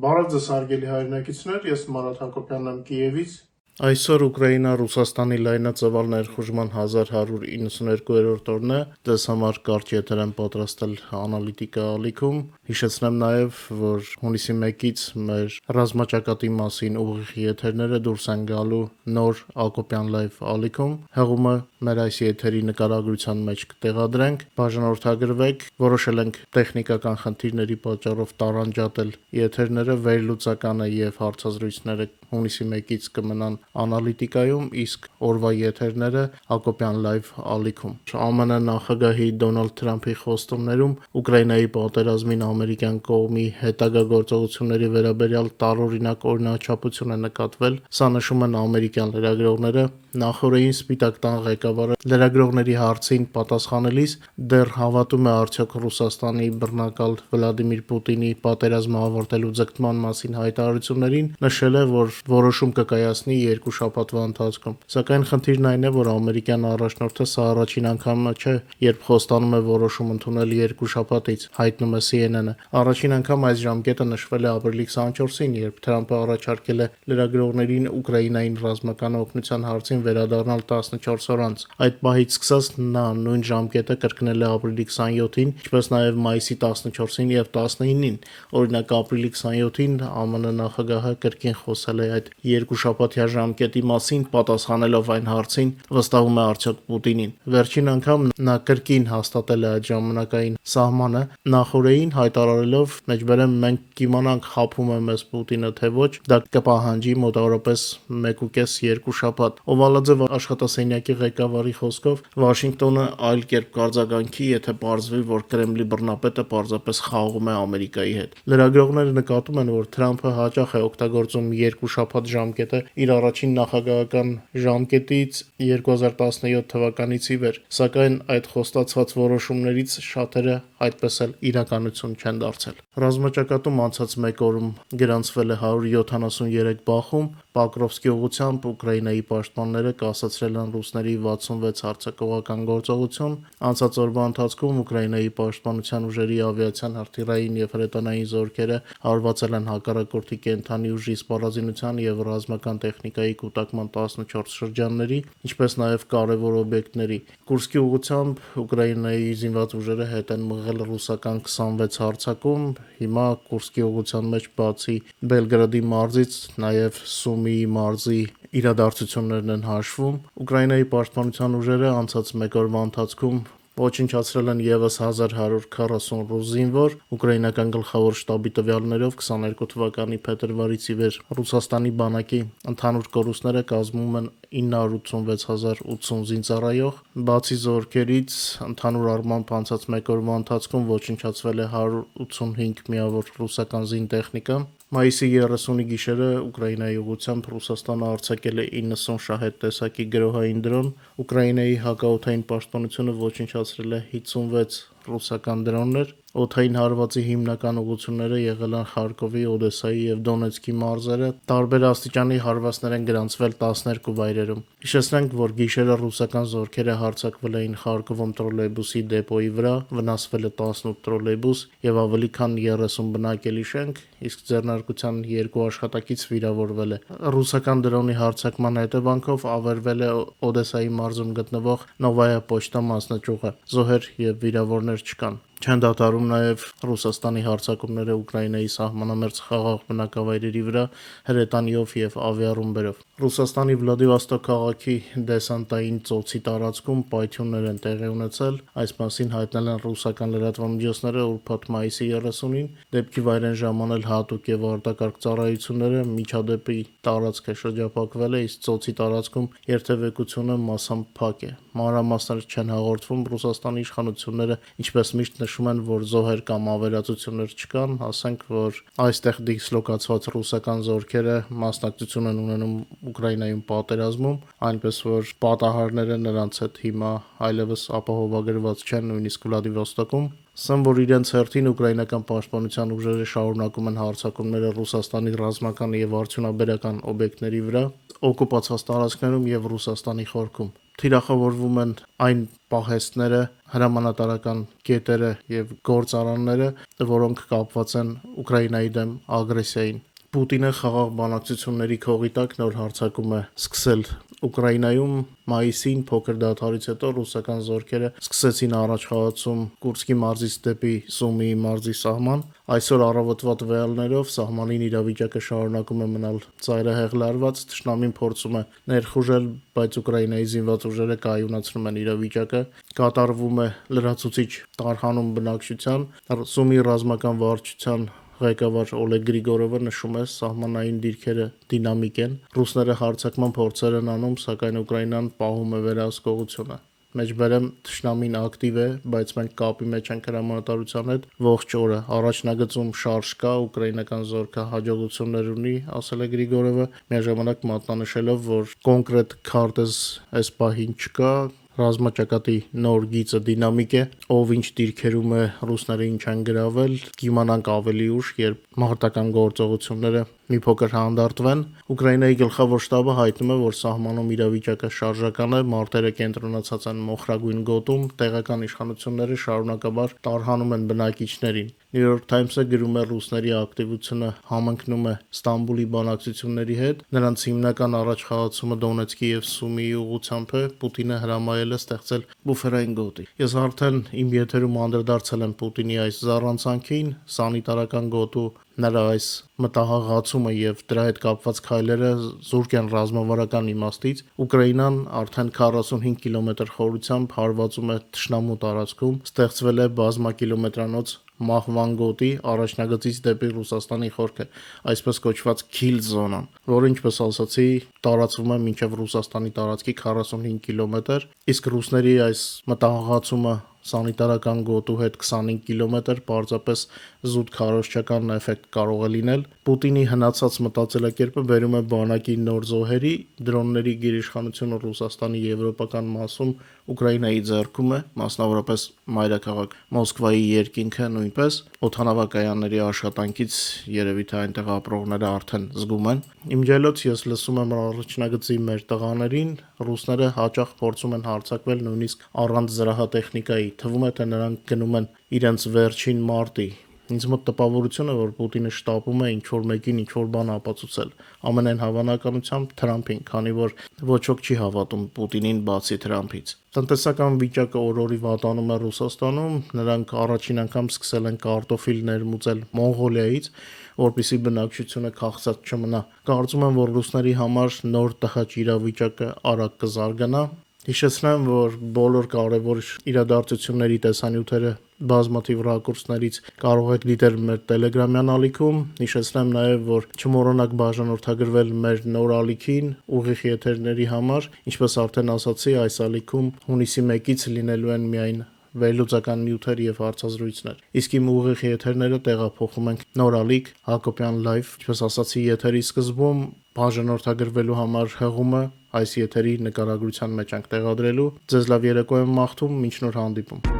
Բարև ձեզ հարգելի հայրենակիցներ, ես Մարատ Հակոբյանն եմ Կիևից։ Այսօր Ուկրաինա-Ռուսաստանի լայնածավալ ներխուժման 1192-րդ օրն է, ձեզ համար կարճ եթեր եմ պատրաստել անալիտիկա ալիքում։ Հիշեցնեմ նաև, որ հունիսի 1-ից մեր ռազմաճակատի մասին ուղիղ եթերները դուրս են գալու նոր Ակոբյան լայվ ալիքում։ Հեղումը մեր այս եթերի նկարագրության մեջ կտեղադրենք, բաժանորդագրվեք, որոշել ենք տեխնիկական խնդիրների պատճառով տարանջատել եթերները, վերլուծականը եւ հարցազրույցները հունիսի 1-ից կմնան անալիտիկայում, իսկ օրվա եթերները Ակոբյան լայվ ալիքում։ ԱՄՆ նախագահի Դոնալդ Թրամփի խոստումներում Ուկրաինայի պատերազմին ամերիկյան կողմի հետագա գործողությունների վերաբերյալ տարօրինակ օրինաչափություն է նկատվել, սա նշում են ամերիկյան լրագրողները։ Նախորդին Սպիտակ տան ղեկավարը լրագրողների հարցին պատասխանելիս դեռ հավատում է արդյոք Ռուսաստանի բռնակալ Վլադիմիր Պուտինի պատերազմը ավարտելու ձգտման մասին հայտարարություններին, նշել է, որ որոշում կկայացնի 2 շաբաթվա ընթացքում։ Սակայն խնդիրն այն է, որ ամերիկյան առաջնորդը սա առաջին անգամը չէ, երբ խոստանում է որոշում ընդունել 2 շաբաթից, հայտնում է CNN-ը։ Առաջին անգամ այս ժամկետը նշվել է ապրիլի 24-ին, երբ Թրամփը առաջարկել է լրագրողներին Ուկրաինային ռազմական օգնության հարցին վերադառնալ 14 օր անց։ Այդ պահից սկսած նա նույն ժամկետը կրկնել է ապրիլի 27-ին, ինչպես նաև մայիսի 14-ին եւ 19-ին։ Օրինակ ապրիլի 27-ին ԱՄՆ նախագահը կրկին խոսել է այդ 2 շաբաթյա ժամկետի մասին, պատասխանելով այն հարցին, վստահում է արդյոք Պուտինին։ Վերջին անգամ նա կրկին հաստատել է այդ ժամանակային սահմանը, նախորդին հայտարարելով. «Մենք կիմանանք խաբում է մեզ Պուտինը թե ոչ, դա կպահանջի մոտավորապես 1.5-2 շաբաթ»։ Օվալաձև աշխատասենյակի ղեկավարի խոսքով Վաշինգտոնը այլ կերպ կարձագանքի, եթե պարզվի, որ Կրեմլի բռնապետը պարզապես խաղում է Ամերիկայի հետ։ Լրագրողները նկատում են, որ Թրամփը հաճախ է օգտագործում 2 շաբաթ ժամկետը իր առաջին նախագահական ժամկետից 2017 թվականից ի վեր, սակայն այդ խոստացված որոշումներից շատերը այդպես էլ իրականություն չեն դարձել։ Ռազմաճակատում անցած 1 օրում գրանցվել է 173 բախում, Պոկրովսկի ուղղությամբ Ուկրաինայի պաշտպանները կասեցրել են ռուսների 66 հարձակողական գործողություն։ Անցած օրվա ընթացքում Ուկրաինայի պաշտպանության ուժերի ավիացիան, հրթիռային եւ հրետանային զորքերը հարվածել են հակառակորդի կենդանի ուժի սպառազինության եւ ռազմական տեխնիկայի կուտակման 14 շրջանների, ինչպես նաեւ կարևոր օբյեկտների։ Կուրսկի ուղղությամբ Ուկրաինայի զինված ուժերը հետ են մղել ռուսական 26 հարձակում։ Հիմա Կուրսկի ուղղության մեջ բացի Բելգրադի մարզից նաեւ Սումիի մարզի իրադարձություններն են հաշվում։ Ուկրաինայի պաշտպանության ուժերը անցած 1 օրվա ընթացքում ոչնչացրել են եւս 1140 ռուս զինվոր։ Ուկրաինական գլխավոր շտաբի տվյալներով 22 թվականի փետրվարից ի վեր Ռուսաստանի բանակի ընդհանուր կորուստները կազմում են 986,080 զինծառայող։ Բացի զորքերից, ընդհանուր առմամբ անցած 1 օրվա ընթացքում ոչնչացվել է 185 միավոր ռուսական զինտեխնիկա։ Մայիսի 30-ի գիշերը Ուկրաինայի ուղղությամբ Ռուսաստանը արձակել է 90 շահեդ տեսակի գրոհային դրոն։ Ուկրաինայի հակաօդային պաշտպանությունը ոչնչացրել է 56 ռուսական դրոններ։ Օդային հարվածի հիմնական ուղղությունները եղել են Խարկովի, Օդեսայի եւ Դոնեցկի մարզերը։ Տարբեր աստիճանի հարվածներ են գրանցվել 12 վայրերում։ Հիշեցնենք, որ գիշերը ռուսական զորքերը հարձակվել էին Խարկովում տրոլեյբուսի դեպոյի վրա, վնասվել է 18 տրոլեյբուս եւ ավելի քան 30 բնակելի շենք, իսկ ձեռնարկության 2 աշխատակից վիրավորվել է։ Ռուսական դրոնի հարձակման հետևանքով ավերվել է Օդեսայի մարզում գտնվող Նովայա պոչտա մասնաճյուղը։ Զոհեր եւ վիրավորներ չկան։ Չեն դադարում նաև Ռուսաստանի հարձակումները Ուկրաինայի սահմանամերձ խաղաղ բնակավայրերի վրա հրետանիով եւ ավիառումբերով։ Ռուսաստանի Վլադիվոստոկ քաղաքի դեսանտային ծոցի տարածքում պայթյուններ են տեղի ունեցել։ Այս մասին հայտնել են ռուսական լրատվամիջոցները ուրբաթ մայիսի 30-ին։ Դեպքի վայր են ժամանել հատուկ եւ արտակարգ ծառայությունները, միջադեպի տարածքը շրջափակվել է, իսկ ծոցի տարածքում երթևեկությունը մասամբ փակ է։ Մանրամասներ չեն հաղորդվում Ռուսաստանի իշխանությունները, ինչպես միշտ նշում են, որ զոհեր կամ ավերածություններ չկան, ասենք, որ այստեղ դիսլոկացված ռուսական զորքերը մասնակցություն են ունենում Ուկրաինայում պատերազմում, այնպես որ պատահարները նրանց հետ հիմա այլևս ապահովագրված չեն նույնիսկ Վլադիվոստոկում։ Ասեմ, որ իրենց հերթին ուկրաինական պաշտպանության ուժերը շարունակում են հարձակումները Ռուսաստանի ռազմական եւ արդյունաբերական օբյեկտների վրա, օկուպացված տարածքներում եւ Ռուսաստանի խորքում։ թիրախավորվում են այն պահեստները, հրամանատարական կետերը եւ գործարանները, որոնք կապված են Ուկրաինայի դեմ ագրեսիային։ Պուտինը խաղաղ բանակցությունների քողի տակ նոր հարձակում է սկսել Ուկրաինայում մայիսին փոքր դադարից հետո ռուսական զորքերը սկսեցին առաջխաղացում Կուրսկի մարզից դեպի Սումիի մարզի սահման։ Այսօր առավոտվա տվյալներով սահմանին իրավիճակը շարունակում է մնալ ծայրահեղ լարված, թշնամին փորձում է ներխուժել, բայց Ուկրաինայի զինված ուժերը կայունացնում են իրավիճակը։ Կատարվում է լրացուցիչ տարհանում բնակչության, Սումի ռազմական վարչության ղեկավար Օլեգ Գրիգորովը նշում է, սահմանային դիրքերը դինամիկ են, ռուսները հարձակման փորձեր են անում, սակայն Ուկրաինան պահում է վերահսկողությունը։ Մեջբերեմ թշնամին ակտիվ է, բայց մենք կապի մեջ ենք հրամանատարության հետ ողջ օրը։ Առաջնագծում շարժ կա, ուկրաինական զորքը հաջողություններ ունի, ասել է Գրիգորովը, միաժամանակ մատնանշելով, որ կոնկրետ քարտեզ այս պահին չկա, ռազմաճակատի նոր գիծը դինամիկ է, ով ինչ դիրքերում է, ռուսները ինչ են գրավել, կիմանանք ավելի ուշ, երբ մարտական գործողությունները մի փոքր հանդարտվեն։ Ուկրաինայի գլխավոր շտաբը հայտնում է, որ սահմանում իրավիճակը շարժական է, մարտերը կենտրոնացած են Մոխրագույն գոտում, տեղական իշխանությունները շարունակաբար տարհանում են բնակիչներին։ New York Times-ը գրում է, ռուսների ակտիվությունը համընկնում է Ստամբուլի բանակցությունների հետ, նրանց հիմնական առաջխաղացումը Դոնեցկի եւ Սումիի ուղղությամբ է, Պուտինը հրամայել է ստեղծել բուֆերային գոտի։ Ես արդեն իմ եթերում անդրադարձել եմ Պուտինի այս զառանցանքին, սանիտարական գոտու նրա այս մտահղացումը եւ դրա հետ կապված քայլերը զուրկ են ռազմավարական իմաստից։ Ուկրաինան արդեն 45 կիլոմետր խորությամբ հարվածում է թշնամու տարածքում, ստեղծվել է բազմակիլոմետրանոց Մահվան գոտի առաջնագծից դեպի Ռուսաստանի խորքը, այսպես կոչված Քիլ զոնան, որը ինչպես ասացի, տարածվում է մինչև Ռուսաստանի տարածքի 45 կիլոմետր, իսկ ռուսների այս մտահղացումը սանիտարական գոտու հետ 25 կիլոմետր պարզապես զուտ քարոզչական էֆեկտ կարող է լինել։ Պուտինի հնացած մտածելակերպը բերում է բանակի նոր զոհերի, դրոնների գերիշխանությունը Ռուսաստանի եվրոպական մասում Ուկրաինայի ձեռքում է, մասնավորապես մայրաքաղաք Մոսկվայի երկինքը նույնպես, օդանավակայանների աշխատանքից երևի թե այնտեղ ապրողները արդեն զգում են։ Իմջելոց ես լսում եմ առաջնագծի մեր տղաներին, ռուսները հաճախ փորձում են հարձակվել նույնիսկ առանց զրահատեխնիկայի, թվում է թե նրանք գնում են իրենց վերջին մարտի։ Ինձ մոտ տպավորություն է, որ Պուտինը շտապում է ինչ-որ մեկին ինչ-որ բան ապացուցել։ Ամենայն հավանականությամբ Թրամփին, քանի որ ոչ ոք չի հավատում Պուտինին բացի Թրամփից։ Տնտեսական վիճակը օր-օրի վատանում է Ռուսաստանում, նրանք առաջին անգամ սկսել են կարտոֆիլ ներմուծել Մոնղոլիայից, որպեսզի բնակչությունը քաղցած չմնա։ Կարծում եմ, որ ռուսների համար նոր տհաճ իրավիճակը արագ կզարգանա։ Հիշեցնեմ, որ բոլոր կարևոր իրադարձությունների տեսանյութերը բազմաթիվ ռակուրսներից կարող եք դիտել մեր Telegram-յան ալիքում։ Հիշեցնեմ նաև, որ չմոռանաք բաժանորդագրվել մեր նոր ալիքին ուղիղ եթերների համար։ Ինչպես արդեն ասացի, այս ալիքում հունիսի 1-ից լինելու են միայն վերլուծական նյութեր եւ հարցազրույցներ։ Իսկ իմ ուղիղ եթերները տեղափոխում ենք նոր ալիք Հակոբյան Live, ինչպես ասացի եթերի սկզբում, բաժանորդագրվելու համար հղումը այս եթերի նկարագրության մեջ ենք տեղադրելու։ Ձեզ լավ երեկո եմ մաղթում, մինչ նոր հանդիպում։